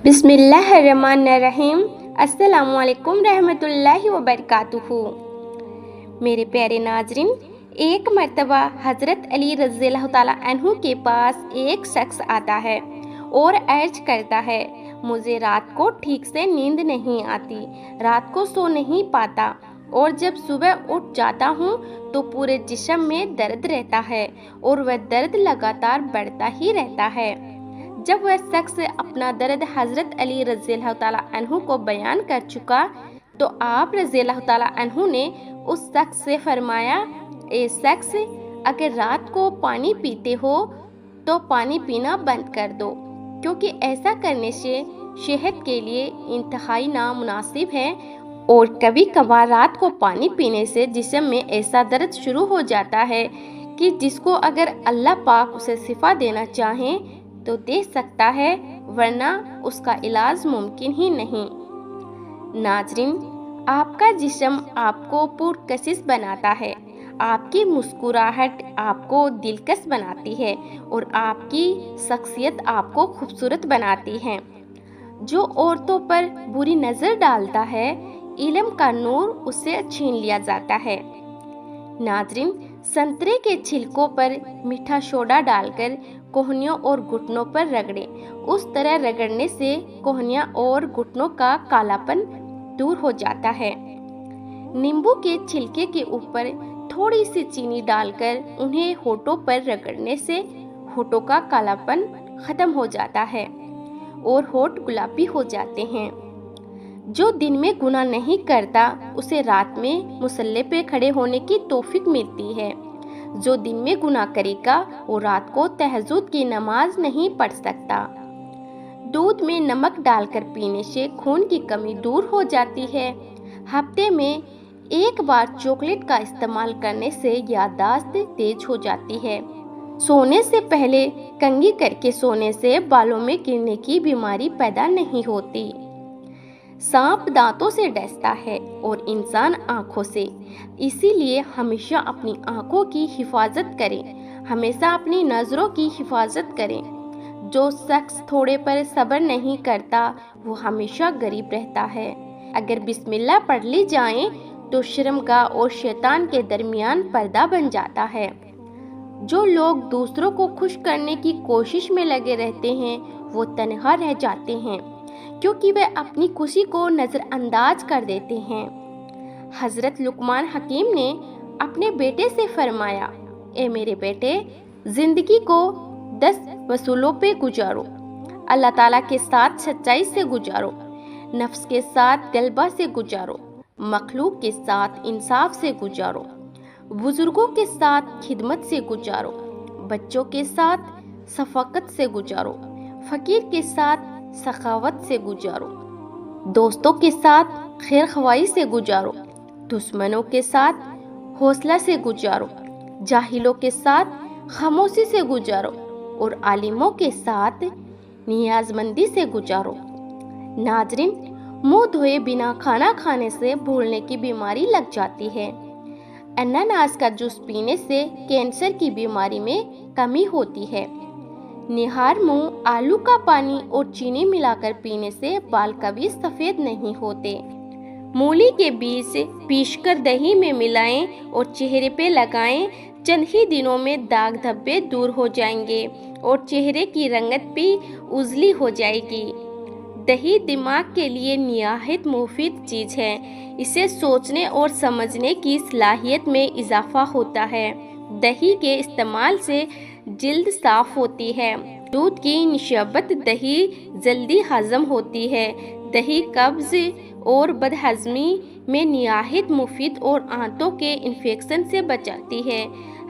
बिस्मिल्लाहिर्रहमानिर्रहीम। अस्सलामुअलैकुम रहमतुल्लाहि व बरकातुहू। मेरे प्यारे नाजरीन, एक मर्तबा हज़रत अली रज़ियल्लाहु ताला अन्हु के पास एक शख्स आता है और अर्ज करता है, मुझे रात को ठीक से नींद नहीं आती, रात को सो नहीं पाता और जब सुबह उठ जाता हूँ तो पूरे जिस्म में दर्द रहता है और वह दर्द लगातार बढ़ता ही रहता है। जब वह शख्स अपना दर्द हज़रत अली रज़ियल्लाहु ताला अन्हु को बयान कर चुका तो आप रज़ियल्लाहु ताला अन्हु ने उस शख्स से फरमाया, ए शख्स, अगर रात को पानी पीते हो तो पानी पीना बंद कर दो, क्योंकि ऐसा करने से सेहत के लिए इंतहाई नामुनासिब है और कभी कभार रात को पानी पीने से जिस्म में ऐसा दर्द शुरू हो जाता है कि जिसको अगर अल्लाह पाक उसे शिफा देना चाहें तो दे सकता है, वरना उसका इलाज मुमकिन ही नहीं। नाजरीन, आपका जिस्म आपको पुरकशिश बनाता है, आपकी मुस्कुराहट आपको दिलकश बनाती है और आपकी शख्सियत आपको खूबसूरत बनाती है। जो औरतों पर बुरी नज़र डालता है, इल्म का नूर उससे छीन लिया जाता है। नाजरीन, संतरे के छिलकों पर मीठा सोडा डालकर कोहनियों और घुटनों पर रगड़ें। उस तरह रगड़ने से कोहनियाँ और घुटनों का कालापन दूर हो जाता है। नींबू के छिलके के ऊपर थोड़ी सी चीनी डालकर उन्हें होठों पर रगड़ने से होठों का कालापन खत्म हो जाता है और होठ गुलाबी हो जाते हैं। जो दिन में गुनाह नहीं करता उसे रात में मुसल्ले पे खड़े होने की तौफीक मिलती है। जो दिन में गुनाह करेगा वो रात को तहज्जुद की नमाज नहीं पढ़ सकता। दूध में नमक डालकर पीने से खून की कमी दूर हो जाती है। हफ्ते में एक बार चॉकलेट का इस्तेमाल करने से याददाश्त तेज हो जाती है। सोने से पहले कंघी करके सोने से बालों में गिरने की बीमारी पैदा नहीं होती। सांप दांतों से डसता है और इंसान आँखों से, इसीलिए हमेशा अपनी आँखों की हिफाजत करें, हमेशा अपनी नज़रों की हिफाजत करें। जो शख्स थोड़े पर सब्र नहीं करता वो हमेशा गरीब रहता है। अगर बिस्मिल्लाह पढ़ ली जाए तो शर्मगाह और शैतान के दरमियान पर्दा बन जाता है। जो लोग दूसरों को खुश करने की कोशिश में लगे रहते हैं वो तन्हा रह जाते हैं, क्योंकि वे अपनी खुशी को नज़रअंदाज कर देते हैं। हज़रत लुकमान हकीम ने अपने बेटे से फरमाया, ए मेरे बेटे, ज़िंदगी को 10 वसूलों पे गुजारो। अल्लाह ताला के साथ सच्चाई से गुजारो, नफ्स के साथ गलबा से गुजारो, मखलूक के साथ इंसाफ से गुजारो, बुजुर्गों के साथ खिदमत से गुजारो, बच्चों के साथ शफकत से गुजारो, फ़कीर के साथ सखावत से गुजारो, दोस्तों के साथ खैर ख्वाही से गुजारो, दुश्मनों के साथ हौसला से गुजारो, जाहिलों के साथ खामोशी से गुजारो और आलिमों के साथ नियाजमंदी से गुजारो। नाजरीन, मुंह धोए बिना खाना खाने से भूलने की बीमारी लग जाती है। अनानास का जूस पीने से कैंसर की बीमारी में कमी होती है। निहार मुंह आलू का पानी और चीनी मिलाकर पीने से बाल कभी सफ़ेद नहीं होते। मूली के बीज पीसकर दही में मिलाएं और चेहरे पे लगाएं। चंद ही दिनों में दाग धब्बे दूर हो जाएंगे और चेहरे की रंगत भी उजली हो जाएगी। दही दिमाग के लिए निहायत मुफीद चीज़ है। इसे सोचने और समझने की सलाहियत में इजाफा होता है। दही के इस्तेमाल से जिल्द साफ होती है। दूध की निस्बत दही जल्दी हजम होती है। दही कब्ज और बदहजमी में निहायत मुफीद और आंतों के इन्फेक्शन से बचाती है।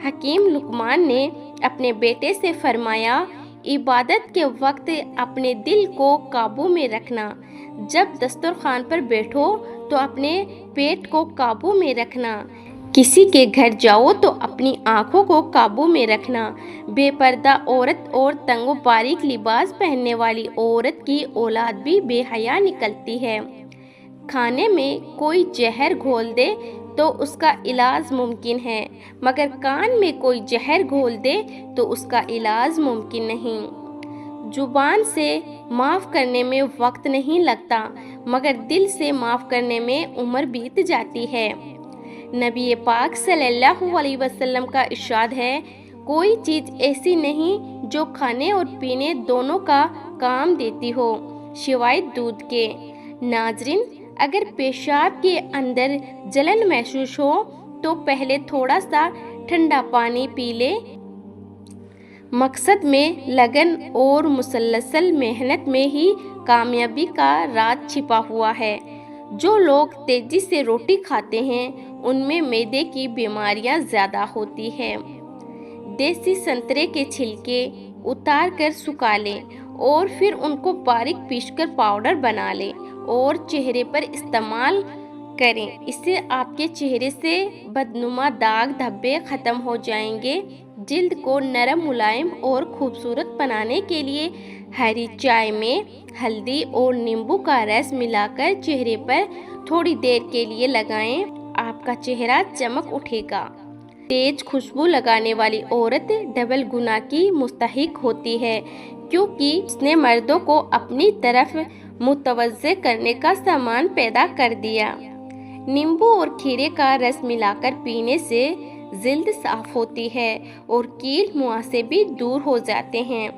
हकीम लुकमान ने अपने बेटे से फरमाया, इबादत के वक्त अपने दिल को काबू में रखना। जब दस्तरखान पर बैठो तो अपने पेट को काबू में रखना। किसी के घर जाओ तो अपनी आंखों को काबू में रखना। बेपर्दा औरत और तंगो बारीक लिबास पहनने वाली औरत की औलाद भी बेहया निकलती है। खाने में कोई जहर घोल दे तो उसका इलाज मुमकिन है, मगर कान में कोई जहर घोल दे तो उसका इलाज मुमकिन नहीं। जुबान से माफ़ करने में वक्त नहीं लगता, मगर दिल से माफ़ करने में उम्र बीत जाती है। नबी पाक सल्लल्लाहु अलैहि वसल्लम का इरशाद है, कोई चीज़ ऐसी नहीं जो खाने और पीने दोनों का काम देती हो सिवाय दूध के। नाजरीन, अगर पेशाब के अंदर जलन महसूस हो तो पहले थोड़ा सा ठंडा पानी पी ले। मकसद में लगन और मुसलसल मेहनत में ही कामयाबी का राज छिपा हुआ है। जो लोग तेजी से रोटी खाते हैं उनमें मैदे की बीमारियां ज़्यादा होती हैं। देसी संतरे के छिलके उतार कर सुखा लें और फिर उनको बारीक पीसकर पाउडर बना लें और चेहरे पर इस्तेमाल करें। इससे आपके चेहरे से बदनुमा दाग धब्बे ख़त्म हो जाएंगे। जिल्द को नरम, मुलायम और खूबसूरत बनाने के लिए हरी चाय में हल्दी और नींबू का रस मिलाकर चेहरे पर थोड़ी देर के लिए लगाएं। आपका चेहरा चमक उठेगा। तेज खुशबू लगाने वाली औरत डबल गुना की मुस्तहिक होती है, क्योंकि उसने मर्दों को अपनी तरफ मुतवज्जे करने का सामान पैदा कर दिया। नींबू और खीरे का रस मिलाकर पीने से जिल्द साफ होती है और कील मुहासे भी दूर हो जाते हैं।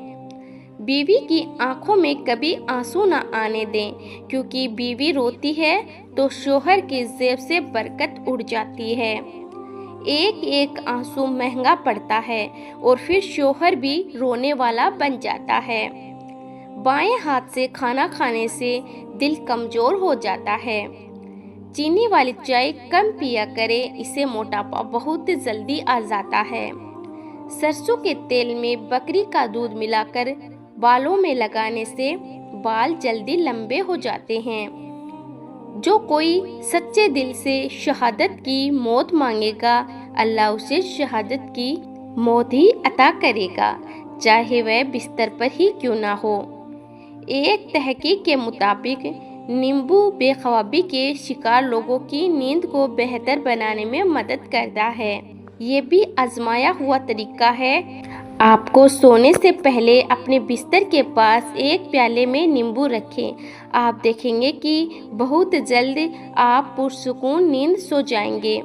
बीवी की आंखों में कभी आंसू न आने दें, क्योंकि बीवी रोती है तो शोहर की जेब से बरकत उड़ जाती है। एक एक आंसू महंगा पड़ता है और फिर शोहर भी रोने वाला बन जाता है। बाएं हाथ से खाना खाने से दिल कमजोर हो जाता है। चीनी वाली चाय कम पिया करें, इससे मोटापा बहुत जल्दी आ जाता है। सरसों के तेल में बकरी का दूध मिलाकर बालों में लगाने से बाल जल्दी लंबे हो जाते हैं। जो कोई सच्चे दिल से शहादत की मौत मांगेगा, अल्लाह उसे शहादत की मौत ही अता करेगा, चाहे वह बिस्तर पर ही क्यों ना हो। एक तहकीक के मुताबिक नींबू बेख्वाबी के शिकार लोगों की नींद को बेहतर बनाने में मदद करता है। ये भी आजमाया हुआ तरीका है। आपको सोने से पहले अपने बिस्तर के पास एक प्याले में नींबू रखें। आप देखेंगे कि बहुत जल्द आप पुरसुकून नींद सो जाएंगे।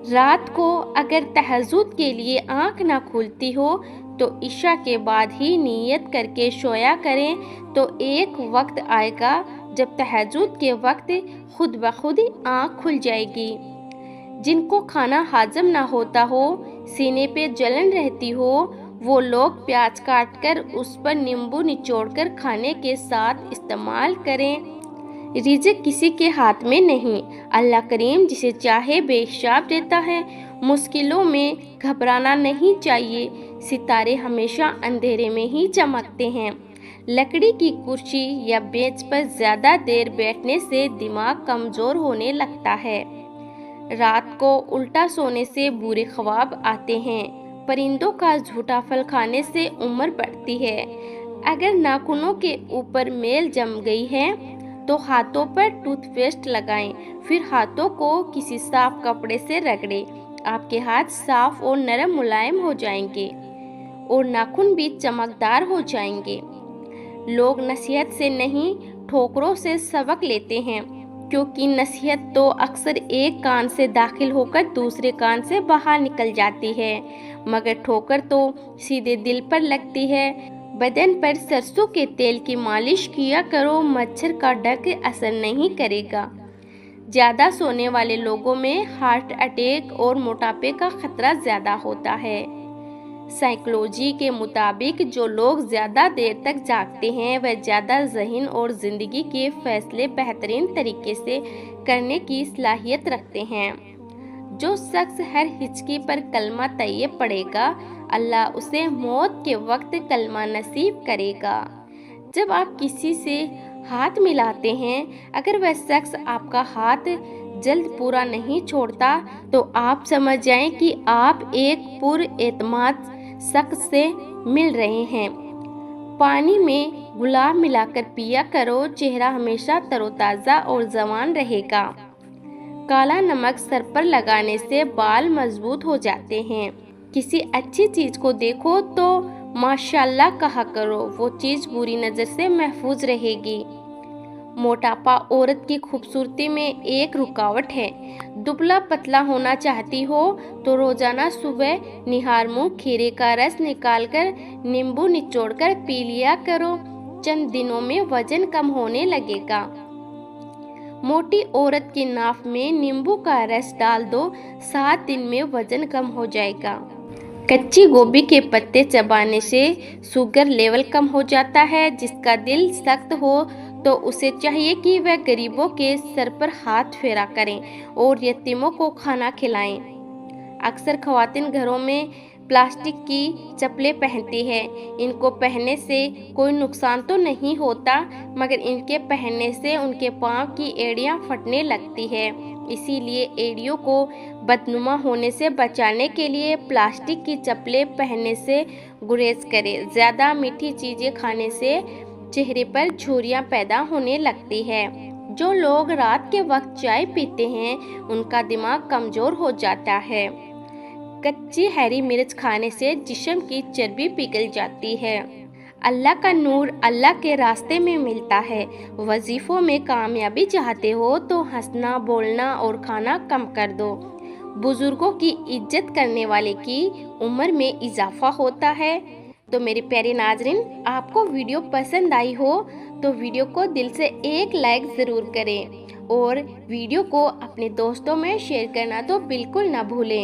रात को अगर तहज्जुद के लिए आँख ना खुलती हो तो इशा के बाद ही नियत करके सोया करें, तो एक वक्त आएगा जब तहज्जुद के वक्त खुद ब खुद आँख खुल जाएगी। जिनको खाना हाजम ना होता हो, सीने पे जलन रहती हो, वो लोग प्याज काटकर उस पर नींबू निचोड़कर खाने के साथ इस्तेमाल करें। रिज़्क किसी के हाथ में नहीं, अल्लाह करीम जिसे चाहे बेहिसाब देता है। मुश्किलों में घबराना नहीं चाहिए, सितारे हमेशा अंधेरे में ही चमकते हैं। लकड़ी की कुर्सी या बेंच पर ज़्यादा देर बैठने से दिमाग कमज़ोर होने लगता है। रात को उल्टा सोने से बुरे ख्वाब आते हैं। परिंदों का झूठा फल खाने से उम्र बढ़ती है। अगर नाखूनों के ऊपर मेल जम गई है तो हाथों पर टूथपेस्ट लगाएं, फिर हाथों को किसी साफ कपड़े से रगड़ें। आपके हाथ साफ और नरम मुलायम हो जाएंगे और नाखून भी चमकदार हो जाएंगे। लोग नसीहत से नहीं, ठोकरों से सबक लेते हैं, क्योंकि नसीहत तो अक्सर एक कान से दाखिल होकर दूसरे कान से बाहर निकल जाती है, मगर ठोकर तो सीधे दिल पर लगती है। बदन पर सरसों के तेल की मालिश किया करो, मच्छर का डंक असर नहीं करेगा। ज़्यादा सोने वाले लोगों में हार्ट अटैक और मोटापे का खतरा ज़्यादा होता है। साइकोलॉजी के मुताबिक जो लोग ज़्यादा देर तक जागते हैं वह ज़्यादा ज़हन और ज़िंदगी के फैसले बेहतरीन तरीके से करने की सलाहियत रखते हैं। जो शख्स हर हिचकी पर कलमा तैयब पढ़ेगा, अल्लाह उसे मौत के वक्त कलमा नसीब करेगा। जब आप किसी से हाथ मिलाते हैं, अगर वह शख्स आपका हाथ जल्द पूरा नहीं छोड़ता तो आप समझ जाएं कि आप एक पुरएतमाद शख्स से मिल रहे हैं। पानी में गुलाब मिलाकर पिया करो, चेहरा हमेशा तरोताज़ा और जवान रहेगा। काला नमक सर पर लगाने से बाल मजबूत हो जाते हैं। किसी अच्छी चीज़ को देखो तो माशाल्लाह कहा करो, वो चीज़ बुरी नज़र से महफूज रहेगी। मोटापा औरत की खूबसूरती में एक रुकावट है। दुबला पतला होना चाहती हो तो रोजाना सुबह निहार मुंह खीरे का रस निकालकर नींबू निचोड़कर पी लिया करो। चंद दिनों में वजन कम होने लगेगा। मोटी औरत की नाक में नींबू का रस डाल दो, 7 दिन में वजन कम हो जाएगा। कच्ची गोभी के पत्ते चबाने से शुगर लेवल कम हो जाता है। जिसका दिल सख्त हो तो उसे चाहिए कि वह गरीबों के सर पर हाथ फेरा करें और यतीमों को खाना खिलाएं। अक्सर ख्वातीन घरों में प्लास्टिक की चप्पलें पहनती हैं। इनको पहनने से कोई नुकसान तो नहीं होता, मगर इनके पहनने से उनके पाँव की एड़ियाँ फटने लगती है। इसीलिए एड़ियों को बदनुमा होने से बचाने के लिए प्लास्टिक की चप्पलें पहनने से गुरेज करें। ज़्यादा मीठी चीज़ें खाने से चेहरे पर झुर्रियाँ पैदा होने लगती है। जो लोग रात के वक्त चाय पीते हैं उनका दिमाग कमज़ोर हो जाता है। कच्ची हरी मिर्च खाने से जिस्म की चर्बी पिघल जाती है। अल्लाह का नूर अल्लाह के रास्ते में मिलता है। वजीफ़ों में कामयाबी चाहते हो तो हंसना, बोलना और खाना कम कर दो। बुजुर्गों की इज्जत करने वाले की उम्र में इजाफा होता है। तो मेरे प्यारे नाजरीन, आपको वीडियो पसंद आई हो तो वीडियो को दिल से एक लाइक ज़रूर करें और वीडियो को अपने दोस्तों में शेयर करना तो बिल्कुल ना भूलें।